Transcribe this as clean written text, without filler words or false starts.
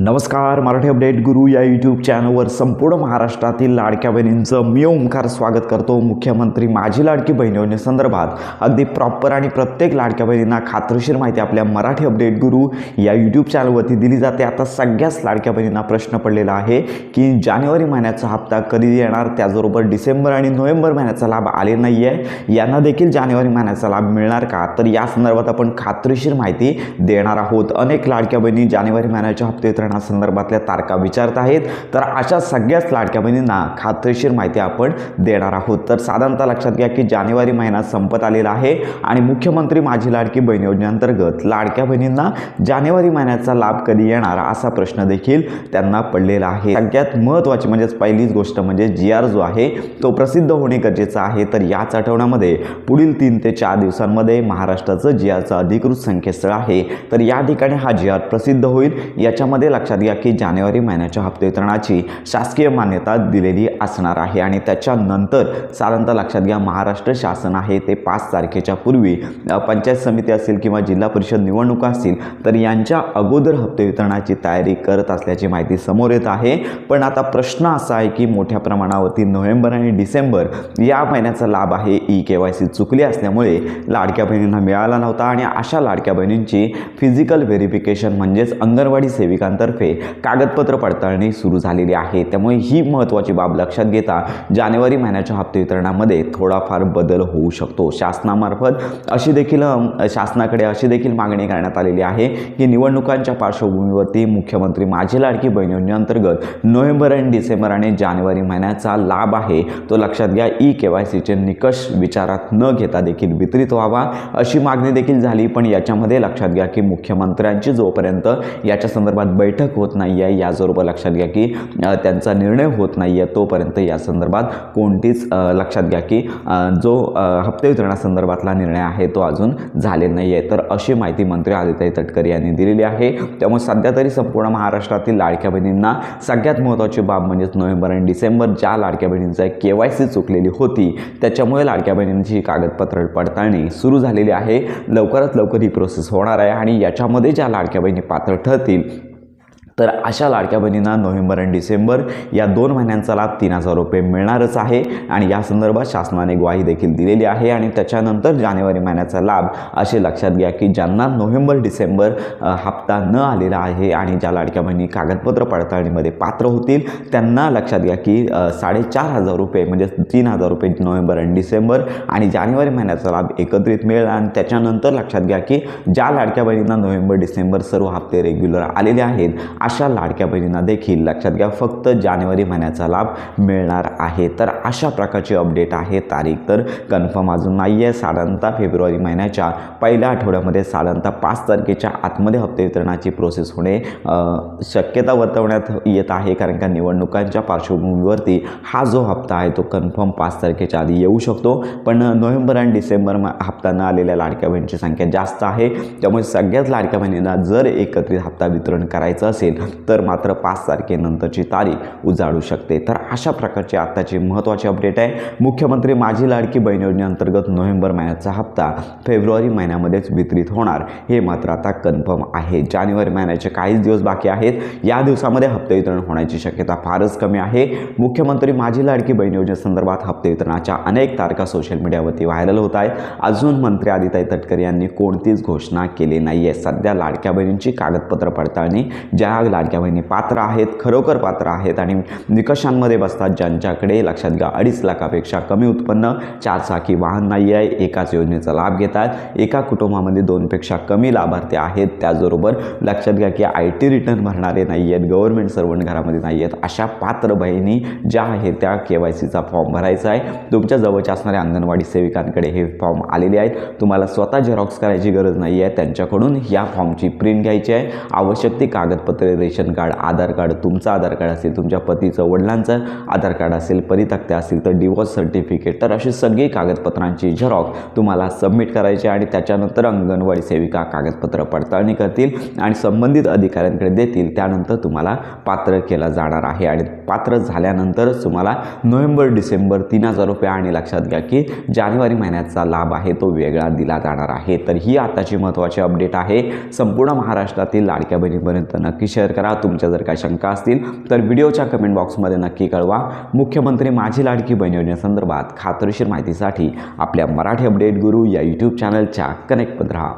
नमस्कार. मराठी अपडेट गुरु या यूट्यूब चॅनलवर संपूर्ण महाराष्ट्रातील लाडक्या बहिणींचं मी ओंकार स्वागत करतो. मुख्यमंत्री माझी लाडकी बहीण योजनेसंदर्भात अगदी प्रॉपर आणि प्रत्येक लाडक्या बहिणींना खात्रीशीर माहिती आपल्या मराठी अपडेट गुरु या यूट्यूब चॅनलवरती दिली जाते. आता सगळ्याच लाडक्या बहिणींना प्रश्न पडलेला आहे की जानेवारी महिन्याचा हप्ता कधी येणार, त्याचबरोबर डिसेंबर आणि नोव्हेंबर महिन्याचा लाभ आले नाही आहे, यांना देखील जानेवारी महिन्याचा लाभ मिळणार का? तर या संदर्भात आपण खात्रीशीर माहिती देणार आहोत. अनेक लाडक्या बहिणी जानेवारी महिन्याच्या हप्ते संदर्भातल्या तारखा विचारत आहेत, तर अशा सगळ्याच लाडक्या बहिणींना खात्रीशीर माहिती आपण देणार आहोत. तर साधारणतः लक्षात घ्या की जानेवारी महिना संपत आलेला आहे आणि मुख्यमंत्री माझी लाडकी बहीण योजनेअंतर्गत लाडक्या बहिणींना जानेवारी महिन्याचा लाभ कधी येणार असा प्रश्न देखील त्यांना पडलेला आहे. सगळ्यात महत्त्वाची म्हणजे पहिलीच गोष्ट म्हणजे GR जो आहे तो प्रसिद्ध होणे गरजेचं आहे. तर याच आठवड्यामध्ये पुढील 3 ते 4 दिवसांमध्ये महाराष्ट्राचं GRचं अधिकृत संकेतस्थळ आहे, तर या ठिकाणी हा GR प्रसिद्ध होईल. याच्यामध्ये लक्षात घ्या की जानेवारी महिन्याच्या हप्ते वितरणाची शासकीय मान्यता दिलेली असणार आहे आणि त्याच्यानंतर साधारणतः लक्षात घ्या महाराष्ट्र शासन आहे ते 5 तारखेच्या पूर्वी पंचायत समिती असेल किंवा जिल्हा परिषद निवडणुका असतील तर यांच्या अगोदर हप्ते वितरणाची तयारी करत असल्याची माहिती समोर येत आहे. पण आता प्रश्न असा आहे की मोठ्या प्रमाणावरती नोव्हेंबर आणि डिसेंबर या महिन्याचा लाभ आहे EKYC चुकली असल्यामुळे लाडक्या बहिणींना मिळाला नव्हता आणि अशा लाडक्या बहिणींची फिजिकल व्हेरिफिकेशन म्हणजेच अंगणवाडी सेविकांतर्फे कागदपत्र पडताळणी सुरू झालेली आहे. त्यामुळे ही महत्त्वाची बाब लक्षात घेता जानेवारी महिन्याच्या हप्ते वितरणामध्ये थोडाफार बदल होऊ शकतो. शासनाकडे अशी देखील मागणी करण्यात आलेली आहे की निवडणुकांच्या पार्श्वभूमीवरती मुख्यमंत्री माझी लाडकी बहीण योजनेअंतर्गत नोव्हेंबर आणि डिसेंबर आणि जानेवारी महिन्याचा लाभ आहे तो लक्षात घ्या EKYCचे निकष विचारात न घेता देखील वितरित व्हावा अशी मागणी देखील झाली. पण याच्यामध्ये लक्षात घ्या की मुख्यमंत्र्यांची जोपर्यंत याच्या संदर्भात बैठक होत नाही आहे, याचबरोबर लक्षात घ्या की त्यांचा निर्णय होत नाही आहे, तोपर्यंत या संदर्भात कोणतीच लक्षात घ्या की जो हप्ते वितरणासंदर्भातला निर्णय आहे तो अजून झालेला नाही आहे. तर अशी माहिती मंत्री आदित्य तटकरे यांनी दिलेली आहे. त्यामुळे सध्या तरी संपूर्ण महाराष्ट्रातील लाडक्या बहिणींना सगळ्यात महत्त्वाची बाब म्हणजेच नोव्हेंबर आणि डिसेंबर ज्या लाडक्या बहिणींचा KYC चुकलेली होती त्याच्यामुळे लाडक्या बहिणींची कागदपत्र पडताळणी सुरू झालेली आहे. लवकरात लवकर ही प्रोसेस होणार आहे आणि याच्यामध्ये ज्या लाडक्या बहिणी पात्र ठरतील तर अशा लाडक्या बहिणींना नोव्हेंबर आणि डिसेंबर या 2 महिन्यांचा लाभ 3000 रुपये मिळणारच आहे आणि या संदर्भात शासनाने ग्वाही देखील दिलेली आहे. आणि त्याच्यानंतर जानेवारी महिन्याचा लाभ असे लक्षात घ्या की ज्यांना नोव्हेंबर डिसेंबर हप्ता न आलेला आहे आणि ज्या लाडक्या बहिणी कागदपत्र पडताळणीमध्ये पात्र होतील त्यांना लक्षात घ्या की 4500 रुपये म्हणजे 3000 रुपये नोव्हेंबर आणि डिसेंबर आणि जानेवारी महिन्याचा लाभ एकत्रित मिळेल. आणि त्याच्यानंतर लक्षात घ्या की ज्या लाडक्या बहिणींना नोव्हेंबर डिसेंबर सर्व हप्ते रेग्युलर आलेले आहेत अशा लाडक्या बहिणींना देखील लक्षात घ्या फक्त जानेवारी महिन्याचा लाभ मिळणार आहे. तर अशा प्रकारची अपडेट आहे. तारीख तर कन्फर्म अजून नाही आहे. साधारणतः फेब्रुवारी महिन्याच्या पहिल्या आठवड्यामध्ये साधारणतः 5 तारखेच्या आतमध्ये हप्ते वितरणाची प्रोसेस होणे शक्यता वर्तवण्यात येत आहे, कारण का निवडणुकांच्या पार्श्वभूमीवरती हा जो हप्ता आहे तो कन्फर्म 5 तारखेच्या आधी येऊ शकतो. पण नोव्हेंबर आणि डिसेंबर हप्ता न आलेल्या लाडक्या बहिणींची संख्या जास्त आहे. त्यामुळे सगळ्याच लाडक्या बहिणींना जर एकत्रित हप्ता वितरण करायचं असेल तर मात्र 5 तारखेनंतरची तारीख उजाडू शकते. तर अशा प्रकारची आताची महत्त्वाची अपडेट आहे. मुख्यमंत्री माझी लाडकी बहीण योजनेअंतर्गत नोव्हेंबर महिन्याचा हप्ता फेब्रुवारी महिन्यामध्येच वितरित होणार हे मात्र आता कन्फर्म आहे. जानेवारी महिन्याचे काहीच दिवस बाकी आहेत. या दिवसामध्ये हप्ते वितरण होण्याची शक्यता फारच कमी आहे. मुख्यमंत्री माझी लाडकी बहीण योजनेसंदर्भात हप्ते वितरणाच्या अनेक तारखा सोशल मीडियावरती व्हायरल होत आहेत. अजून मंत्री आदित्य तटकरे यांनी कोणतीच घोषणा केली नाही आहे. सध्या लाडक्या बहिणींची कागदपत्र पडताळणी ज्या लाडक्या बहिणी पात्र आहेत, खरोखर पात्र आहेत आणि निकषांमध्ये बसतात, ज्यांच्याकडे लक्षात घ्या 2.5 लाखापेक्षा कमी उत्पन्न, 4 चाकी वाहन नाही आहे, एकाच योजनेचा लाभ घेतात, एका कुटुंबामध्ये 2 पेक्षा कमी लाभार्थी आहेत, त्याचबरोबर लक्षात घ्या की IT रिटर्न भरणारे नाही आहेत, गव्हर्नमेंट सर्वंट घरामध्ये नाही आहेत, अशा पात्र बहिणी ज्या आहेत त्या KYCचा फॉर्म भरायचा आहे. तुमच्या जवळच्या असणाऱ्या अंगणवाडी सेविकांकडे हे फॉर्म आलेले आहेत. तुम्हाला स्वतः झेरॉक्स करायची गरज नाही आहे, त्यांच्याकडून या फॉर्मची प्रिंट घ्यायची आहे. आवश्यक ती कागदपत्रे रेशन कार्ड, आधार कार्ड, तुमचं आधार कार्ड असेल, तुमच्या पतीचं वडिलांचं आधार कार्ड असेल, परितक्त्या असेल तर डिवोर्स सर्टिफिकेट, तर अशी सगळी कागदपत्रांची झेरॉक्स तुम्हाला सबमिट करायची आणि त्याच्यानंतर अंगणवाडी सेविका कागदपत्र पडताळणी करतील आणि संबंधित अधिकाऱ्यांकडे देतील. त्यानंतर तुम्हाला पात्र केला जाणार आहे आणि पात्र झाल्यानंतरच तुम्हाला नोव्हेंबर डिसेंबर 3000 रुपये आणि लक्षात घ्या की जानेवारी महिन्याचा लाभ आहे तो वेगळा दिला जाणार आहे. तर ही आताची महत्त्वाची अपडेट आहे. संपूर्ण महाराष्ट्रातील लाडक्या बहिणीपर्यंत नक्की शेअर शेअर करा. तुमच्या जर काही शंका असतील तर व्हिडिओच्या कमेंट बॉक्समध्ये नक्की कळवा. मुख्यमंत्री माझी लाडकी बहीण योजनेसंदर्भात खात्रीशीर माहितीसाठी आपल्या मराठी अपडेट गुरु या यूट्यूब चॅनलच्या कनेक्ट राहा.